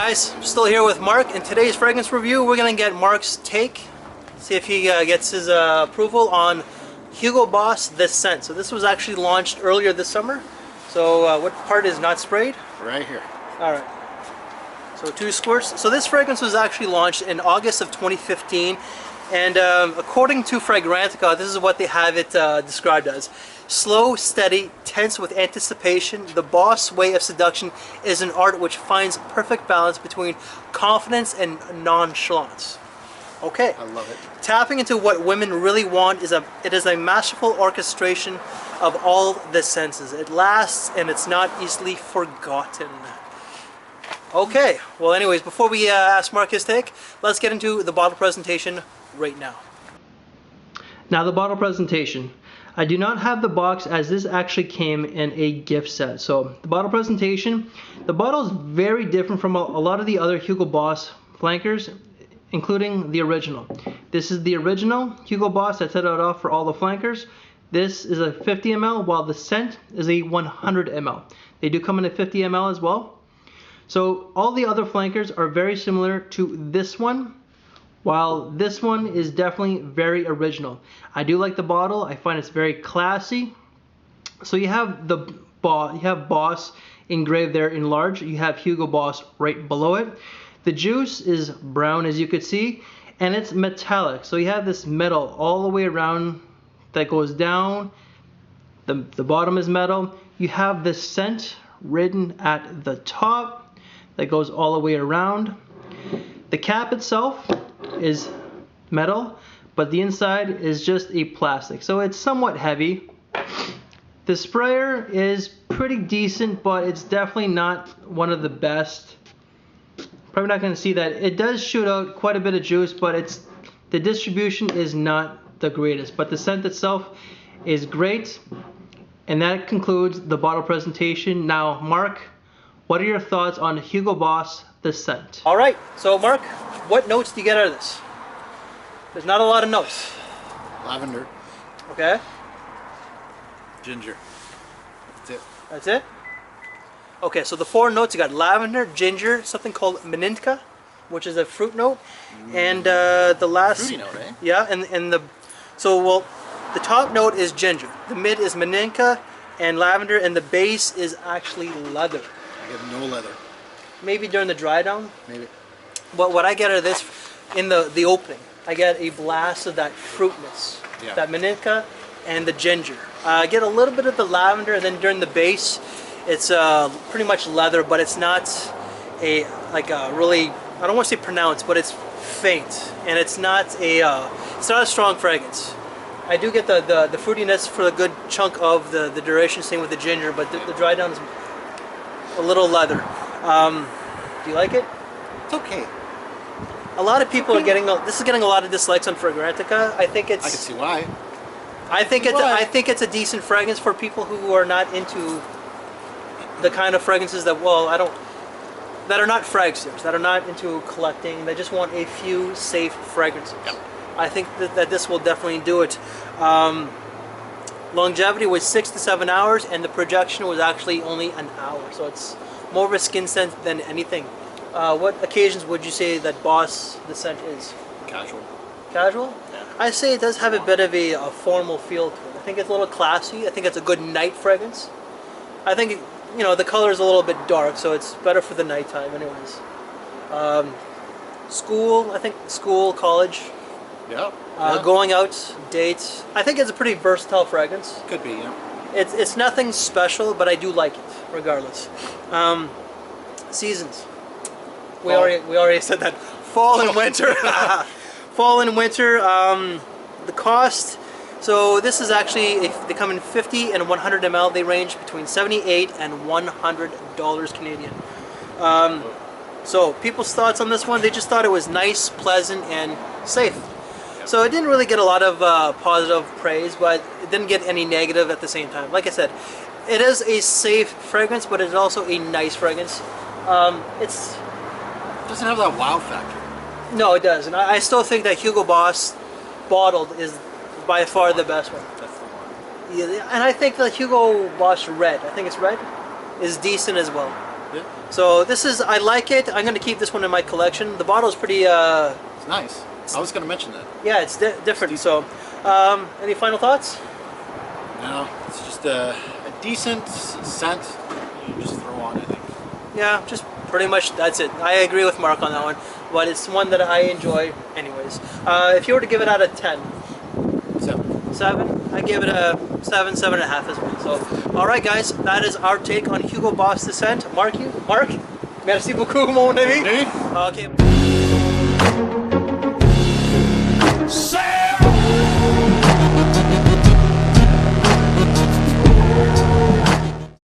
guys, still here with Mark. In today's fragrance review, we're going to get Mark's take, see if he gets his approval on Hugo Boss This Scent. So this was actually launched earlier this summer. So what part is not sprayed? Right here. Alright. So 2 squirts. So this fragrance was actually launched in August of 2015. And according to Fragrantica, this is what they have it described as. Slow, steady, tense with anticipation, the Boss way of seduction is an art which finds perfect balance between confidence and nonchalance. Okay. I love it. Tapping into what women really want is it is a masterful orchestration of all the senses. It lasts and it's not easily forgotten. Okay. Well, anyways, before we ask Mark his take, let's get into the bottle presentation right now. Now the bottle presentation. I do not have the box as this actually came in a gift set. So the bottle presentation, the bottle is very different from a lot of the other Hugo Boss flankers, including the original. This is the original Hugo Boss that set it off for all the flankers. This is a 50 ml while the scent is a 100 ml. They do come in a 50 ml as well. So all the other flankers are very similar to this one, while this one is definitely very original. I do like the bottle. I find it's very classy. So you have Boss engraved there in large. You have Hugo Boss right below it. The juice is brown, as you could see, and it's metallic. So you have this metal all the way around that goes down. The bottom is metal. You have the scent written at the top that goes all the way around. The cap itself is metal, but the inside is just a plastic, so it's somewhat heavy. The sprayer is pretty decent, but it's definitely not one of the best. Probably not going to see that. It does shoot out quite a bit of juice, but the distribution is not the greatest, but the scent itself is great. And that concludes the bottle presentation. Now, Mark, what are your thoughts on Hugo Boss This Scent? All right, so Mark, what notes do you get out of this? There's not a lot of notes. Lavender. Okay. Ginger. That's it. That's it? Okay, so the 4 notes, you got lavender, ginger, something called meninka, which is a fruit note, and the last... Fruity note, eh? Yeah, well, the top note is ginger, the mid is meninka and lavender, and the base is actually leather. I get no leather. Maybe during the dry down? Maybe. But what I get out of this, in the opening, I get a blast of that fruitness, that meninka and the ginger. I get a little bit of the lavender, and then during the base, it's pretty much leather, but it's not a really, I don't want to say pronounced, but it's faint, and it's not a strong fragrance. I do get the fruitiness for a good chunk of the duration, same with the ginger, but the dry down is a little leather. Do you like it? It's okay. A lot of people are getting this is getting a lot of dislikes on Fragrantica. I think it's. I can see why. I think it's a decent fragrance for people who are not into the kind of fragrances that that are not fragsters, that are not into collecting. They just want a few safe fragrances. Yep. I think that this will definitely do it. Longevity was 6 to 7 hours, and the projection was actually only an hour. So it's more of a skin scent than anything. What occasions would you say that Boss the scent is? Casual. Casual? Yeah. I say it does have a bit of a formal feel to it. I think it's a little classy. I think it's a good night fragrance. I think, the color is a little bit dark, so it's better for the nighttime anyways. School, college. Yeah. Going out, dates. I think it's a pretty versatile fragrance. Could be, yeah. It's nothing special, but I do like it, regardless. Seasons. We already said that. Fall and winter. Fall and winter. The cost. So this is actually, they come in 50 and 100 ml. They range between $78 and $100 Canadian. So people's thoughts on this one, they just thought it was nice, pleasant, and safe. So it didn't really get a lot of positive praise, but it didn't get any negative at the same time. Like I said, it is a safe fragrance, but it's also a nice fragrance. It doesn't have that wow factor. No, it doesn't. I still think that Hugo Boss bottled is by far the best one. That's the one. Yeah, and I think the Hugo Boss Red, I think it's red, is decent as well. Yeah. So this is, I like it. I'm gonna keep this one in my collection. The bottle is pretty, It's nice. I was gonna mention that. yeah, it's different. So, any final thoughts? No, it's just a decent scent. You just throw on, I think. Yeah, just pretty much that's it. I agree with Mark on that one, but it's one that I enjoy anyways. If you were to give it out of 10, 7, I give it a 7, 7.5 as well. So, all right, guys, that is our take on Hugo Boss Descent. Mark, merci beaucoup, mon ami. Okay. Okay.